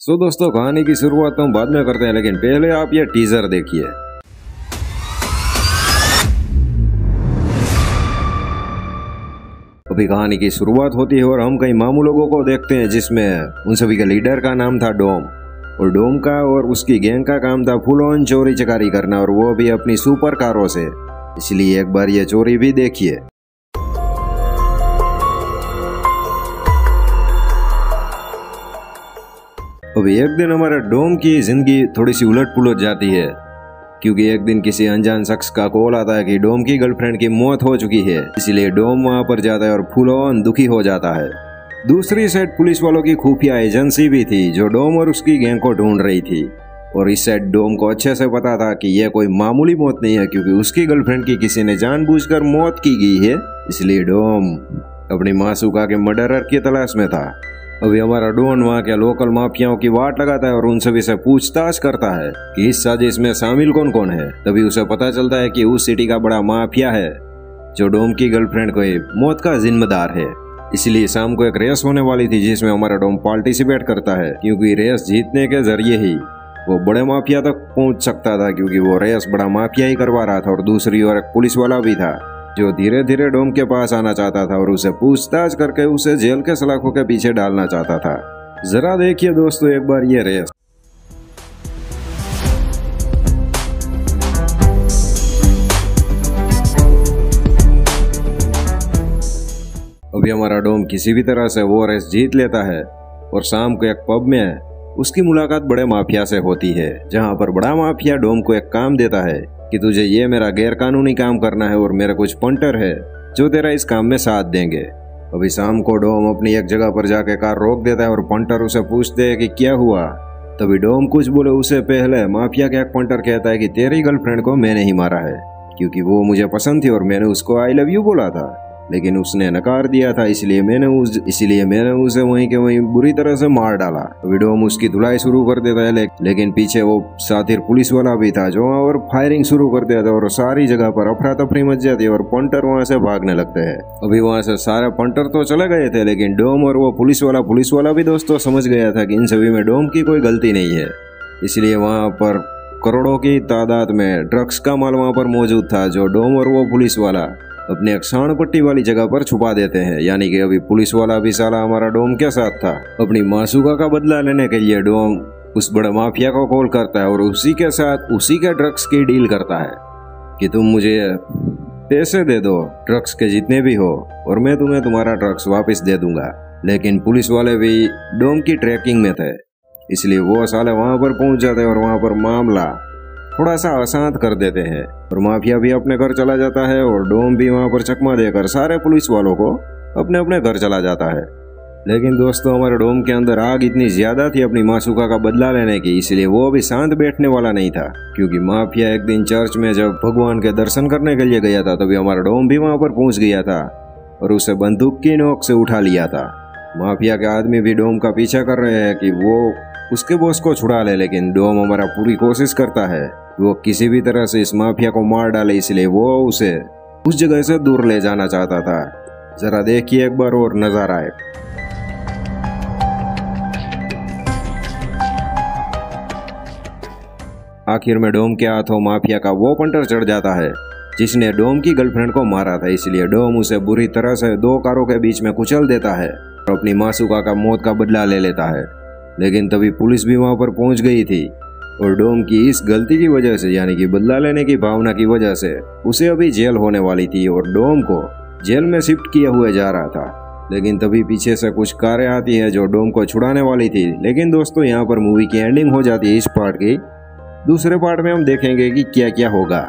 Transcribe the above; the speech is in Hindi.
सो दोस्तों, कहानी की शुरुआत तो हम बाद में करते हैं, लेकिन पहले आप ये टीजर देखिए। अभी कहानी की शुरुआत होती है और हम कई मामू लोगों को देखते हैं, जिसमें उन सभी का लीडर का नाम था डोम। और डोम का और उसकी गैंग का काम था फुल ऑन चोरी चकारी करना, और वो भी अपनी सुपर कारों से। इसलिए एक बार ये चोरी भी देखिए। अब एक दिन हमारा डोम की जिंदगी थोड़ी सी उलट पुलट जाती है, क्योंकि एक दिन किसी अनजान शख्स का कॉल आता है कि डोम की गर्लफ्रेंड की मौत हो चुकी है। इसलिए डोम वहां पर जाता है और फुल ऑन दुखी हो जाता है। दूसरी साइड पुलिस वालों की खुफिया एजेंसी भी थी, जो डोम और उसकी गैंग को ढूंढ रही थी। और इस साइड डोम को अच्छे से पता था कि यह कोई मामूली मौत नहीं है, क्योंकि उसकी गर्लफ्रेंड की किसी ने जानबूझकर मौत की गई है। इसलिए डोम अपनी मासूका के मर्डरर की तलाश में था। अभी हमारा डॉन वहाँ के लोकल माफियाओं की वाट लगाता है और उन सभी से पूछताछ करता है कि इस साजिश में शामिल कौन कौन है। तभी उसे पता चलता है कि उस सिटी का बड़ा माफिया है, जो डोम की गर्लफ्रेंड को मौत का जिम्मेदार है। इसलिए शाम को एक रेस होने वाली थी, जिसमें हमारा डोम पार्टिसिपेट करता है, क्योंकि रेस जीतने के जरिए ही वो बड़े माफिया तक पहुंच सकता था, क्योंकि वो रेस बड़ा माफिया ही करवा रहा था। और दूसरी ओर एक पुलिस वाला भी था, जो धीरे धीरे डोम के पास आना चाहता था और उसे पूछताछ करके उसे जेल के सलाखों के पीछे डालना चाहता था। जरा देखिए दोस्तों एक बार ये रेस। अभी हमारा डोम किसी भी तरह से वो रेस जीत लेता है और शाम को एक पब में उसकी मुलाकात बड़े माफिया से होती है, जहां पर बड़ा माफिया डोम को एक काम देता है कि तुझे ये मेरा गैर कानूनी काम करना है और मेरे कुछ पंटर है जो तेरा इस काम में साथ देंगे। अभी शाम को डोम अपनी एक जगह पर जाके कार रोक देता है और पंटर उसे पूछते हैं कि क्या हुआ। तभी डोम कुछ बोले उससे पहले माफिया का एक पंटर कहता है कि तेरी गर्लफ्रेंड को मैंने ही मारा है, क्योंकि वो मुझे पसंद थी और मैंने उसको आई लव यू बोला था, लेकिन उसने नकार दिया था। इसलिए मैंने उसे वहीं के वहीं बुरी तरह से मार डाला। डोम उसकी धुलाई शुरू कर देता है, लेकिन पीछे वो साथी पुलिस वाला भी था, जो वहाँ और फायरिंग शुरू कर देता है और सारी जगह पर अफरा तफरी मच जाती है और पंटर वहाँ से भागने लगते हैं। अभी वहाँ से सारे पंटर तो चले गए थे, लेकिन डोम और वो पुलिस वाला भी दोस्तों समझ गया था कि इन सभी में डोम की कोई गलती नहीं है। इसलिए वहाँ पर करोड़ों की तादाद में ड्रग्स का माल वहाँ पर मौजूद था, जो डोम और वो पुलिस वाला अपने एक सांड पट्टी वाली जगह पर छुपा देते हैं। यानी कि अभी पुलिस वाला भी साला हमारा डोम के साथ था। अपनी मासूका का बदला लेने के लिए डोम उस बड़े माफिया को कॉल करता है और उसी के साथ उसी के ड्रग्स की डील करता है कि तुम मुझे पैसे दे दो, ड्रग्स के जितने भी हो, और मैं तुम्हें तुम्हारा ड्रग्स वापस दे दूंगा। लेकिन पुलिस वाले भी डोम की ट्रैकिंग में थे, इसलिए वो साले वहां पर पहुंच जाते हैं और वहां पर मामला थोड़ा सा अशांत कर देते हैं और माफिया भी अपने घर चला जाता है और डोम भी वहां पर चकमा देकर सारे पुलिस वालों को अपने अपने घर चला जाता है। लेकिन दोस्तों, हमारे डोम के अंदर आग इतनी ज्यादा थी अपनी मासूका का बदला लेने की, इसलिए वो भी शांत बैठने वाला नहीं था। क्योंकि माफिया एक दिन चर्च में जब भगवान के दर्शन करने के लिए गया था, तभी हमारा डोम भी वहां पर पहुंच गया था और उसे बंदूक की नोक से उठा लिया था। माफिया के आदमी भी डोम का पीछा कर रहे हैं कि वो उसके बॉस को छुड़ा ले, लेकिन डोम हमारा पूरी कोशिश करता है वो किसी भी तरह से इस माफिया को मार डाले। इसलिए वो उसे उस जगह से दूर ले जाना चाहता था। जरा देखिए एक बार और नजारा है। आखिर में डोम के हाथों माफिया का वो पंटर चढ़ जाता है जिसने डोम की गर्लफ्रेंड को मारा था। इसलिए डोम उसे बुरी तरह से दो कारों के बीच में कुचल देता है और अपनी मासूका का मौत का बदला ले लेता है। लेकिन तभी पुलिस भी वहां पर पहुंच गई थी और डोम की इस गलती की वजह से, यानी कि बदला लेने की भावना की वजह से, उसे अभी जेल होने वाली थी और डोम को जेल में शिफ्ट किया हुआ जा रहा था। लेकिन तभी पीछे से कुछ कारें आती है जो डोम को छुड़ाने वाली थी। लेकिन दोस्तों, यहाँ पर मूवी की एंडिंग हो जाती है इस पार्ट की। दूसरे पार्ट में हम देखेंगे कि क्या क्या होगा।